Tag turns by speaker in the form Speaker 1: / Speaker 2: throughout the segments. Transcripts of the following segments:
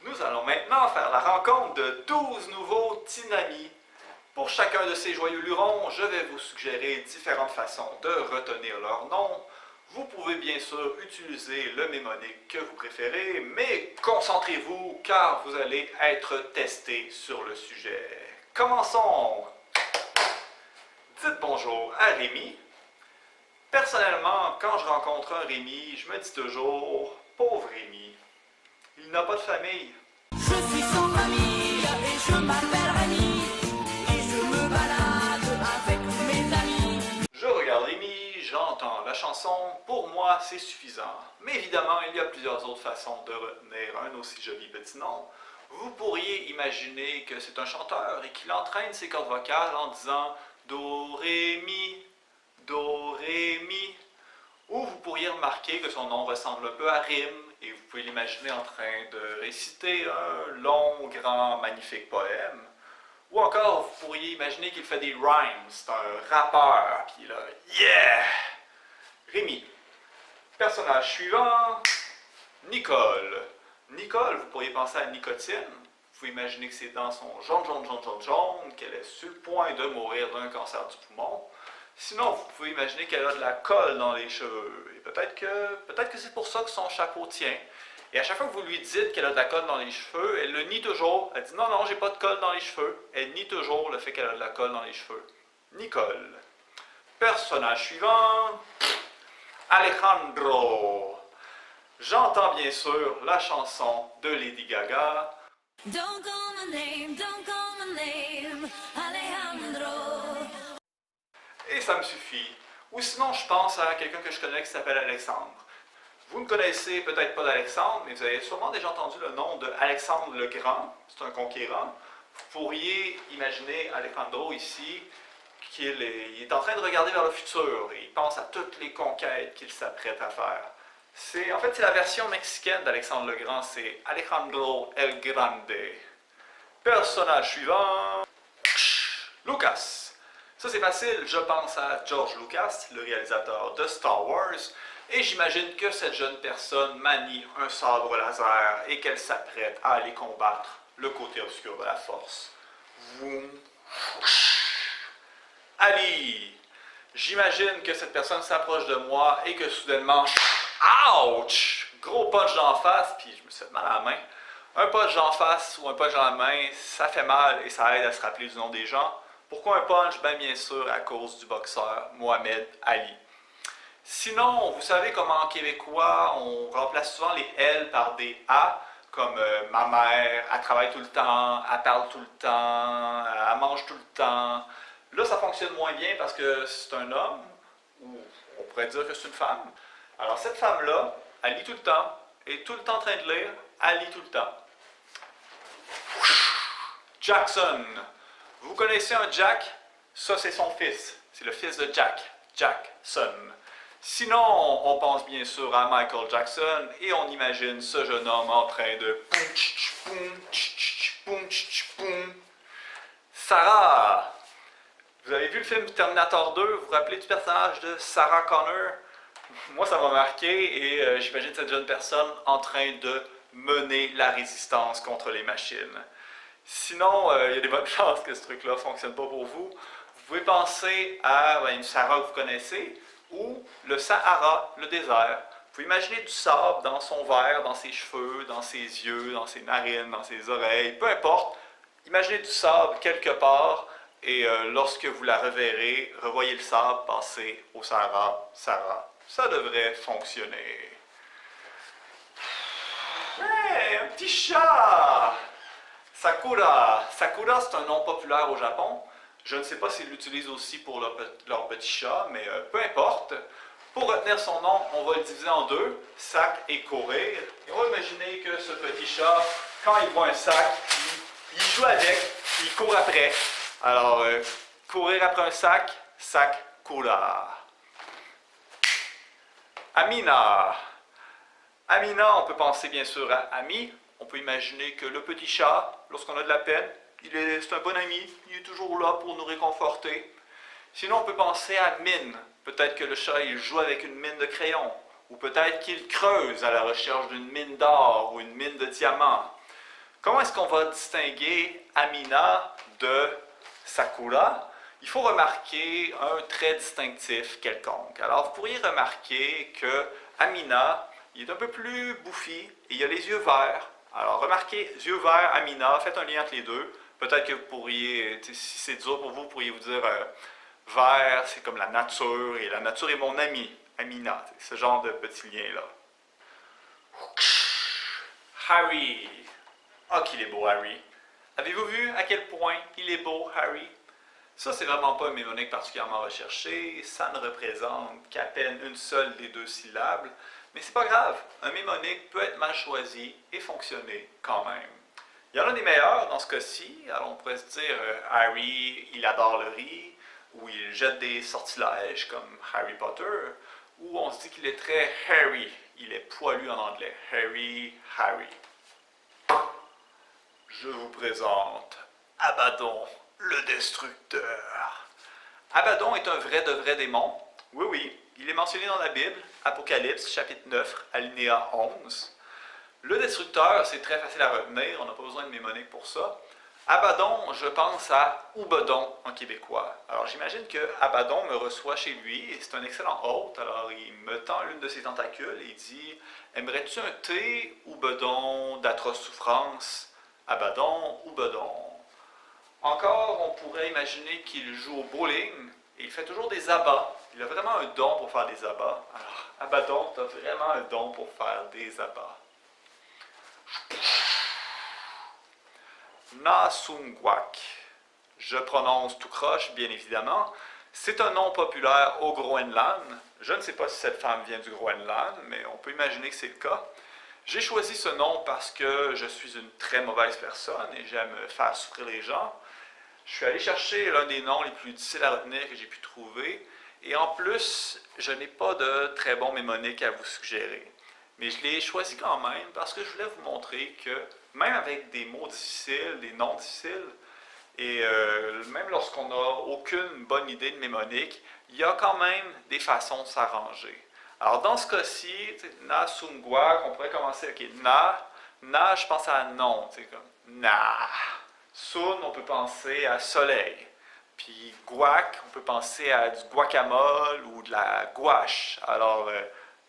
Speaker 1: Nous allons maintenant faire la rencontre de 12 nouveaux Tinamis. Pour chacun de ces joyeux lurons, je vais vous suggérer différentes façons de retenir leur nom. Vous pouvez bien sûr utiliser le mnémonique que vous préférez, mais concentrez-vous car vous allez être testé sur le sujet. Commençons! Dites bonjour à Rémi. Personnellement, quand je rencontre un Rémi, je me dis toujours « Pauvre Rémi, il n'a pas de famille. »
Speaker 2: Je suis sans famille et je m'appelle Rémi et je me balade avec mes amis.
Speaker 1: Je regarde Rémi, j'entends la chanson, pour moi c'est suffisant. Mais évidemment, il y a plusieurs autres façons de retenir un aussi joli petit nom. Vous pourriez imaginer que c'est un chanteur et qu'il entraîne ses cordes vocales en disant Do, Ré, Mi, Do, Ré, Mi. Ou vous pourriez remarquer que son nom ressemble un peu à Rime et vous pouvez l'imaginer en train de réciter un long, grand, magnifique poème. Ou encore, vous pourriez imaginer qu'il fait des rhymes, c'est un rappeur, puis là, yeah! Rémi. Personnage suivant, Nicole. Nicole, vous pourriez penser à nicotine. Vous pouvez imaginer que ses dents sont jaunes, jaunes, jaunes, jaunes, jaunes, qu'elle est sur le point de mourir d'un cancer du poumon. Sinon, vous pouvez imaginer qu'elle a de la colle dans les cheveux. Et peut-être que c'est pour ça que son chapeau tient. Et à chaque fois que vous lui dites qu'elle a de la colle dans les cheveux, elle le nie toujours. Elle dit non, non, j'ai pas de colle dans les cheveux. Elle nie toujours le fait qu'elle a de la colle dans les cheveux. Nicole. Personnage suivant, Alejandro. J'entends bien sûr la chanson de Lady Gaga.
Speaker 2: Don't call my name, Alejandro.
Speaker 1: Et ça me suffit. Ou sinon, je pense à quelqu'un que je connais qui s'appelle Alexandre. Vous ne connaissez peut-être pas d'Alexandre, mais vous avez sûrement déjà entendu le nom de Alexandre le Grand. C'est un conquérant. Vous pourriez imaginer Alejandro ici, qu'il est en train de regarder vers le futur et il pense à toutes les conquêtes qu'il s'apprête à faire. C'est la version mexicaine d'Alexandre le Grand, c'est Alejandro el Grande. Personnage suivant, Lucas. Ça c'est facile, je pense à George Lucas, le réalisateur de Star Wars, et j'imagine que cette jeune personne manie un sabre laser et qu'elle s'apprête à aller combattre le côté obscur de la force. Vroom. Ali! J'imagine que cette personne s'approche de moi et que soudainement, ouch! Gros punch d'en face, puis je me suis fait mal à la main. Un punch d'en face ou un punch dans la main, ça fait mal et ça aide à se rappeler du nom des gens. Pourquoi un punch? Bien sûr à cause du boxeur Mohamed Ali. Sinon, vous savez comment en québécois, on remplace souvent les L par des A, comme ma mère, elle travaille tout le temps, elle parle tout le temps, elle mange tout le temps. Là, ça fonctionne moins bien parce que c'est un homme, ou on pourrait dire que c'est une femme. Alors cette femme-là, elle lit tout le temps, est tout le temps en train de lire, elle lit tout le temps. Jackson. Vous connaissez un Jack? Ça, c'est son fils. C'est le fils de Jack, Jackson. Sinon, on pense bien sûr à Michael Jackson et on imagine ce jeune homme en train de Sarah. Vous avez vu le film Terminator 2? Vous vous rappelez du personnage de Sarah Connor? Moi, ça m'a marqué et j'imagine cette jeune personne en train de mener la résistance contre les machines. Sinon, il y a des bonnes chances que ce truc-là ne fonctionne pas pour vous. Vous pouvez penser à une Sarah que vous connaissez ou le Sahara, le désert. Vous pouvez imaginer du sable dans son verre, dans ses cheveux, dans ses yeux, dans ses narines, dans ses oreilles, peu importe. Imaginez du sable quelque part et lorsque vous la reverrez, revoyez le sable passer au Sahara. Ça devrait fonctionner. Hey, un petit chat! Sakura. Sakura, c'est un nom populaire au Japon. Je ne sais pas s'ils l'utilisent aussi pour leur petit chat, mais peu importe. Pour retenir son nom, on va le diviser en deux, sac et courir. Et on va imaginer que ce petit chat, quand il voit un sac, il joue avec, il court après. Alors, courir après un sac, Sakura. Amina. Amina, on peut penser bien sûr à Ami. On peut imaginer que le petit chat, lorsqu'on a de la peine, c'est un bon ami, il est toujours là pour nous réconforter. Sinon, on peut penser à mine. Peut-être que le chat, il joue avec une mine de crayon. Ou peut-être qu'il creuse à la recherche d'une mine d'or ou une mine de diamants. Comment est-ce qu'on va distinguer Amina de Sakura? Il faut remarquer un trait distinctif quelconque. Alors, vous pourriez remarquer que Amina, il est un peu plus bouffi et il a les yeux verts. Alors, remarquez, yeux verts, Amina, faites un lien entre les deux. Peut-être que vous pourriez, si c'est dur pour vous pourriez vous dire vert, c'est comme la nature et la nature est mon ami, Amina. Ce genre de petit lien-là. Harry. Ah, qu'il est beau, Harry. Avez-vous vu à quel point il est beau, Harry? Ça, c'est vraiment pas un mnémonique particulièrement recherché. Ça ne représente qu'à peine une seule des deux syllabes. Mais c'est pas grave. Un mnémonique peut être mal choisi et fonctionner quand même. Il y en a des meilleurs dans ce cas-ci. Alors, on pourrait se dire Harry, il adore le riz, ou il jette des sortilèges comme Harry Potter, ou on se dit qu'il est très hairy. Il est poilu en anglais. Harry. Je vous présente Abaddon, le destructeur. Abaddon est un vrai démon. Oui, il est mentionné dans la Bible, Apocalypse, chapitre 9, alinéa 11. Le destructeur, c'est très facile à retenir, on n'a pas besoin de mnémonique pour ça. Abaddon, je pense à Oubedon en québécois. Alors j'imagine que Abaddon me reçoit chez lui et c'est un excellent hôte. Alors il me tend l'une de ses tentacules et il dit « Aimerais-tu un thé, Oubedon, d'atroces souffrances? Abaddon, Oubedon. » Encore, on pourrait imaginer qu'il joue au bowling et il fait toujours des abats. Il a vraiment un don pour faire des abats. Alors, Abaddon, tu as vraiment un don pour faire des abats. Nasungwak. Je prononce tout croche, bien évidemment. C'est un nom populaire au Groenland. Je ne sais pas si cette femme vient du Groenland, mais on peut imaginer que c'est le cas. J'ai choisi ce nom parce que je suis une très mauvaise personne et j'aime faire souffrir les gens. Je suis allé chercher l'un des noms les plus difficiles à retenir que j'ai pu trouver. Et en plus, je n'ai pas de très bon mnémonique à vous suggérer. Mais je l'ai choisi quand même parce que je voulais vous montrer que même avec des mots difficiles, des noms difficiles, et même lorsqu'on n'a aucune bonne idée de mnémonique, il y a quand même des façons de s'arranger. Alors dans ce cas-ci, na sungwak, on pourrait commencer avec na, je pense à non, comme na. Sun, on peut penser à soleil. Puis guac, on peut penser à du guacamole ou de la gouache. Alors,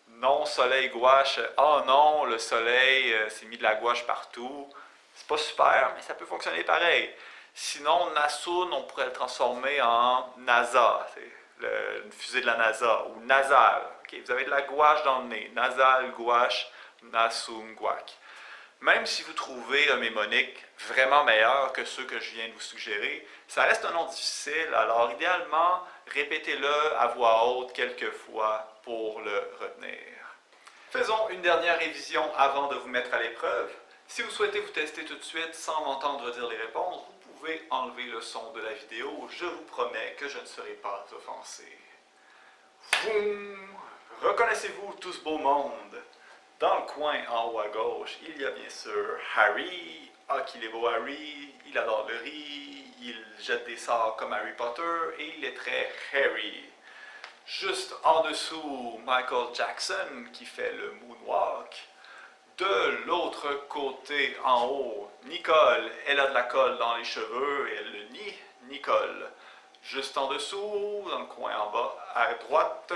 Speaker 1: non, soleil, gouache. Oh non, le soleil s'est mis de la gouache partout. C'est pas super, mais ça peut fonctionner pareil. Sinon, Nasun, on pourrait le transformer en NASA, une fusée de la NASA, ou nasal. Okay, vous avez de la gouache dans le nez. Nasal, gouache, Nasun, guac. Même si vous trouvez un mnémonique vraiment meilleur que ceux que je viens de vous suggérer, ça reste un nom difficile, alors idéalement, répétez-le à voix haute quelques fois pour le retenir. Faisons une dernière révision avant de vous mettre à l'épreuve. Si vous souhaitez vous tester tout de suite sans m'entendre dire les réponses, vous pouvez enlever le son de la vidéo. Je vous promets que je ne serai pas offensé. Vroom! Reconnaissez-vous tout ce beau monde? Dans le coin en haut à gauche, il y a bien sûr Harry. Ah, qu'il est beau Harry, il adore le riz, il jette des sorts comme Harry Potter et il est très Harry. Juste en dessous, Michael Jackson qui fait le moonwalk. De l'autre côté en haut, Nicole, elle a de la colle dans les cheveux et elle le nie, Nicole. Juste en dessous, dans le coin en bas, à droite,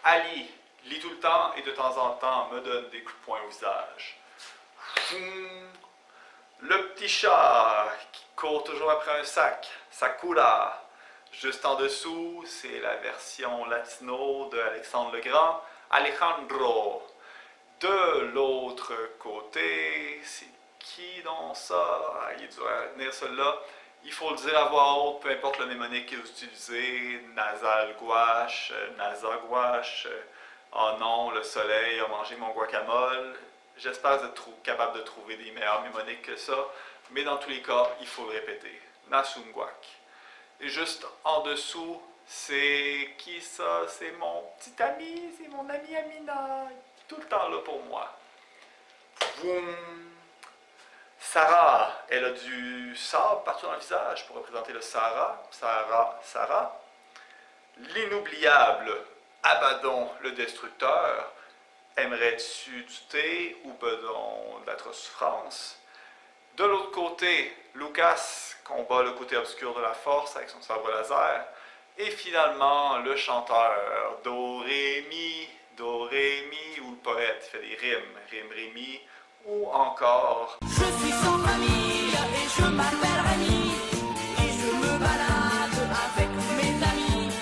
Speaker 1: Ali. Lit tout le temps et de temps en temps me donne des coups de poing au visage. Le petit chat qui court toujours après un sac, Sakura. Juste en dessous, c'est la version latino de Alexandre le Grand, Alejandro. De l'autre côté, c'est qui dans ça? Il est dur à tenir celui-là. Il faut le dire à voix haute, peu importe le mnémonique que vous utilisez, nasal gouache, nasa gouache. Oh non, le soleil a mangé mon guacamole. J'espère que vous êtes capable de trouver des meilleurs mnémoniques que ça, mais dans tous les cas, il faut le répéter. Nasungwak. Et juste en dessous, c'est qui ça? C'est mon petit ami, c'est mon ami Amina. Tout le temps là pour moi. Boum. Sarah, elle a du sable partout dans le visage pour représenter le Sahara. Sarah. L'inoubliable Abaddon, le destructeur. Aimerais-tu du thé ou bedon d'atroce souffrance? De l'autre côté, Lucas combat le côté obscur de la force avec son sabre laser. Et finalement, le chanteur Do, Ré, Mi, ou le poète fait des rimes, Ré, Mi, ou encore
Speaker 2: Je suis sans famille et je m'appelle